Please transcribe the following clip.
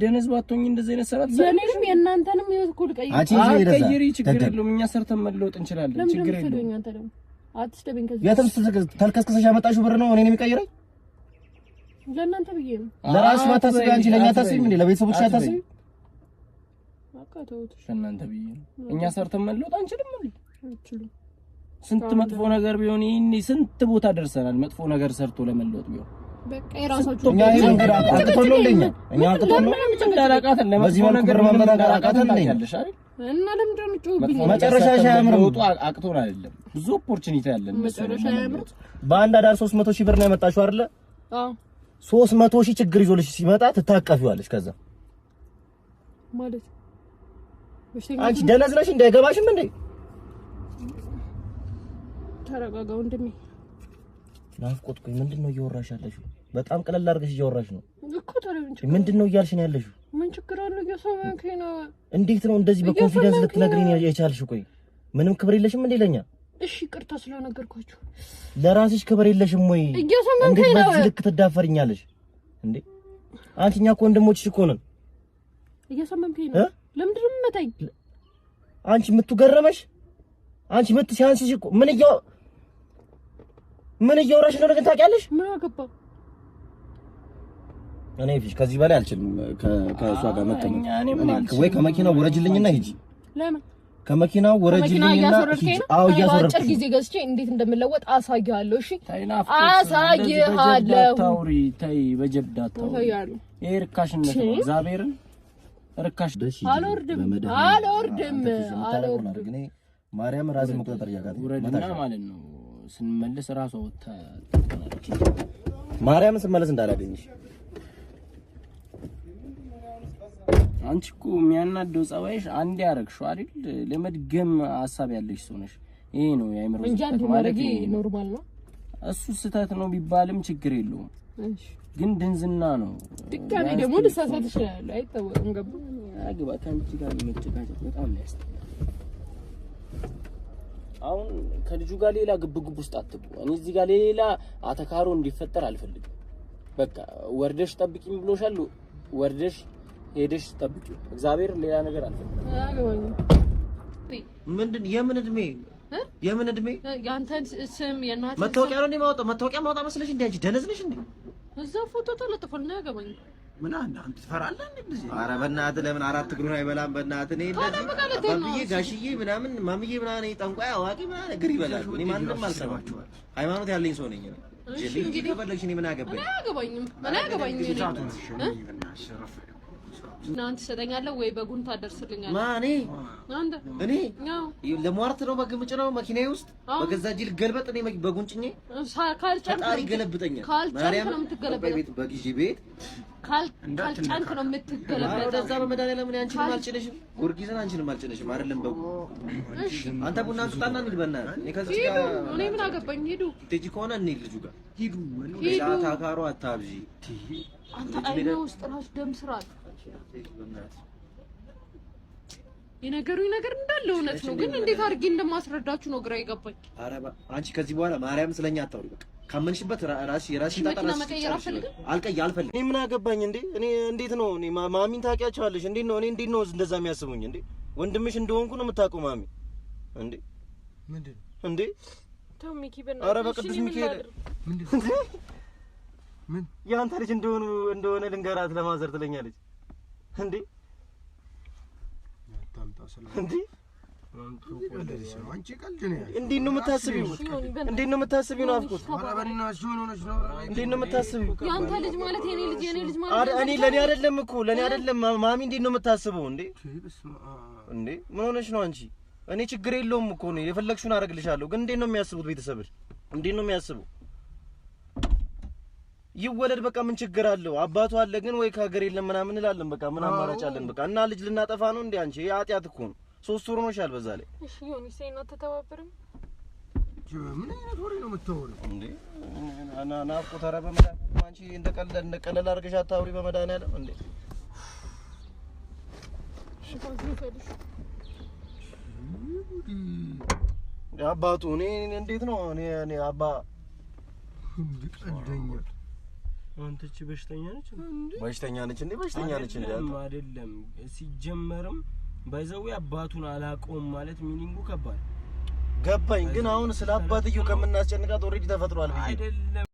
ደነዝ ባትሆኝ እንደዚህ አይነት ሰራት የኔንም የእናንተንም ህይወት እኮ ልቀይር አትቀይሪ ችግር የለውም እኛ ሰርተን መለወጥ እንችላለን ችግር የለውም አንተ ደግሞ አትስደብኝ ከዚህ ያተም ተልከስከሰሽ ያመጣሽው ብር ነው እኔን የሚቀይረኝ ለእናንተ ብዬ ነው ለራስሽ ማታስቢ አንቺ ለኛ ታስቢ ምን ለቤተሰቦችሽ ታስቢ አቃተውት ለእናንተ ብዬ ነው እኛ ሰርተን መለወጥ አንችልም ስንት መጥፎ ነገር ቢሆን ይሄኔ ስንት ቦታ ደርሰናል መጥፎ ነገር ሰርቶ ለመለወጥ ቢሆን በቃ የራሳችሁ እኛ ይሄን ነገር አጥቶልኝ እኛ አጥቶልኝ እንዳላቃተን ለመጥፎ ነገር ማመጣቃተን ነኝ ያለሽ አይደል እና ለምን እንደምትጮህብኝ መጨረሻሽ አያምርም አቅቶን አይደለም ብዙ ኦፖርቹኒቲ ያለን መጨረሻ አያምርም በአንድ አዳር 300,000 ብር ነው ያመጣሽው አይደለ አዎ 300,000 ችግር ይዞልሽ ሲመጣ ትታቀፊዋለሽ ከዛ ማለት አንቺ ደነዝ ነሽ እንዳይገባሽም እንዴ ተረጋጋው እንደሚ ናፍቆት ቆይ ምንድነው እያወራሽ ያለሽው በጣም ቀለል አድርገሽ እያወራሽ ነው እኮ ተረጋግጭ ምንድነው እያልሽ ነው ያለሽው ምን ችግር አለው እየሰማከኝ ነው እንዴት ነው እንደዚህ በኮንፊደንስ ልትነግሪኝ የቻልሽ ቆይ ምንም ክብር የለሽም እንዴ ለኛ እሺ ቅርታ ስለነገርኳችሁ ለራስሽ ክብር የለሽም ወይ እየሰማከኝ ነው በዚህ ልክ ትዳፈርኛለሽ እንዴ አንቺኛ እኮ ወንድሞችሽ እኮ ነን እየሰማከኝ ነው ለምንድን ነው የምመታኝ አንቺ የምትገረመሽ አንቺ ሲያንስሽ እኮ ምን እያወራሽ ነው ግን ታውቂያለሽ ምን አገባ እኔ ፊሽ ከዚህ በላይ አልችልም ከእሷ ጋር መቀመጥ ወይ ከመኪናው ወረጅልኝና ሂጂ ለምን ከመኪናው ወረጅልኝና ሂጂ አው ያሰረርኩ ጊዜ ገዝቼ እንዴት እንደምለወጥ አሳያለሁ እሺ አሳያለሁ ታውሪ ታይ በጀብዳታው ይሄ ርካሽነት ነው እግዚአብሔርን ርካሽ አልወርድም ማርያም ራስ መቆጣጠር ያጋጥ ወረድና ማለት ነው ስንመለስ ራሷ ወጣ ማርያም ስንመለስ እንዳላገኝሽ አንቺ እኮ የሚያናደው ጸባይሽ አንዴ ያረግሽው አይደል ለመድገም ሐሳብ ያለሽ ሰው ነሽ ይሄ ነው ያይምሮ ማለት ኖርማል ነው እሱ ስህተት ነው ቢባልም ችግር የለውም እሺ ግን ድንዝና ነው ድጋሚ ደግሞ ልሳሳት ይችላል አይታወቅም ገባ አግባ ካንቺ ጋር መጨቃጨቅ በጣም ያስጠላል አሁን ከልጁ ጋር ሌላ ግብግብ ውስጥ አትግቡ እኔ እዚህ ጋር ሌላ አተካሮ እንዲፈጠር አልፈልግም በቃ ወርደሽ ጠብቂኝ ብሎሻል ወርደሽ ሄደሽ ጠብቂው እግዚአብሔር ሌላ ነገር አልፈልግም ምንድን የምን እድሜ ያንተን ስም የናት መታወቂያ ነው እንደማወጣ መታወቂያ ማውጣት መስለሽ እንዴ አንቺ ደነዝ ነሽ እንዴ እዛ ፎቶ ተለጥፏል ነው ያገባኝ ምን አንተ ትፈራለህ እንዴ እንደዚህ ኧረ በእናትህ ለምን አራት እግሩን አይበላም በእናትህ እኔ እንደዚህ አባዬ ጋሽዬ ምናምን ማምዬ ምናምን ጠንቋይ አዋቂ ምናምን እግር ይበላል እኔ ማንንም አልሰማችሁ ሃይማኖት ያለኝ ሰው ነኝ እኔ እንግዲህ ከፈለግሽ እኔ ምን አገባኝም እናንተ ሰጠኛለህ ወይ በጉን ታደርስልኛለህ ማኔ አንተ እኔ ለሟርት ነው በግምጭ ነው መኪናዬ ውስጥ በገዛ ጅል ገልበጥ እኔ በጉንጭኜ ካልጫንክ ይገለብጠኛል ማርያም ነው የምትገለበጠው በጊዜ ቤት ካልጫንክ ነው የምትገለበጠው ወደዛ በመድኃኒዓለም እኔ አንቺን አልጭነሽም ጎርጊስን አንቺን አልጭነሽም አይደለም በጉ አንተ ቡና አንስታና እንሂድ በእናትህ እኔ ከዚህ ጋር እኔ ምን አገባኝ ሂዱ ትጂ ከሆነ እንሂድ ልጁ ጋር ሂዱ ታካሮ አታብዢ አንተ አይኔ ውስጥ ራስ ደም ስራል የነገሩኝ ነገር እንዳለ እውነት ነው ግን እንዴት አድርጌ እንደማስረዳችሁ ነው ግራ ይገባኝ አረባ አንቺ ከዚህ በኋላ ማርያም ስለኛ አታውሪ በቃ ካመንሽበት ራስሽ ታጣራሽ አልፈልግም እኔ ምን አገባኝ እንዴ እኔ እንዴት ነው እኔ ማሚን ታውቂያቸዋለሽ እንዴት ነው እኔ እንዴት ነው እንደዛ የሚያስቡኝ እንዴ ወንድምሽ እንደሆንኩ ነው የምታውቀው ማሚ እንዴ ምንድነው እንዴ ተው ሚኪ በእናትህ ኧረ በቅዱስ ሚካኤል ምንድነው ምን ያንተ ልጅ እንደሆነ ልንገራት ለማዘር ትለኛለች እንዴ እንዴ አንቺ ቀልድ ነው እንዴት ነው የምታስቢው ናፍቆት እንዴት ነው የምታስቢው ያንተ ልጅ ማለት የኔ ልጅ ማለት እኔ ለኔ አይደለም ማሚ እንዴት ነው የምታስበው እንዴ ምን ሆነሽ ነው አንቺ እኔ ችግር የለውም እኮ ነው የፈለግሽውን አደርግልሻለሁ ግን እንዴት ነው የሚያስቡት ቤተሰብሽ እንዴት ነው የሚያስቡ ይወለድ በቃ ምን ችግር አለው አባቱ አለ ግን ወይ ከሀገር የለም ምናምን እንላለን በቃ ምን አማራጭ አለን በቃ እና ልጅ ልናጠፋ ነው እንዴ አንቺ ኃጢያት እኮ ነው 3 ወር ሆኖሻል በዛ ላይ እሺ ዮኒ ሰይና ተተባበረም ምን አይነት ወሬ ነው የምታወሪው እንዴ ናፍቆት ኧረ በመድኃኒዓለም አንቺ እንደቀለል አድርገሽ አታውሪ በመድኃኒዓለም እንዴ አባቱ እኔ እንዴት ነው እኔ አባ እንዴ ቀልደኛ አንተች በሽተኛ ነች እንዴ በሽተኛ ነች እንዴ አይደለም ሲጀመርም ባይዘው አባቱን አላቆም ማለት ሚኒንጉ ከባድ ገባኝ ግን አሁን ስለ አባትየው ከምናስጨንቃት ኦሬዲ ተፈጥሯል ብዬ አይደለም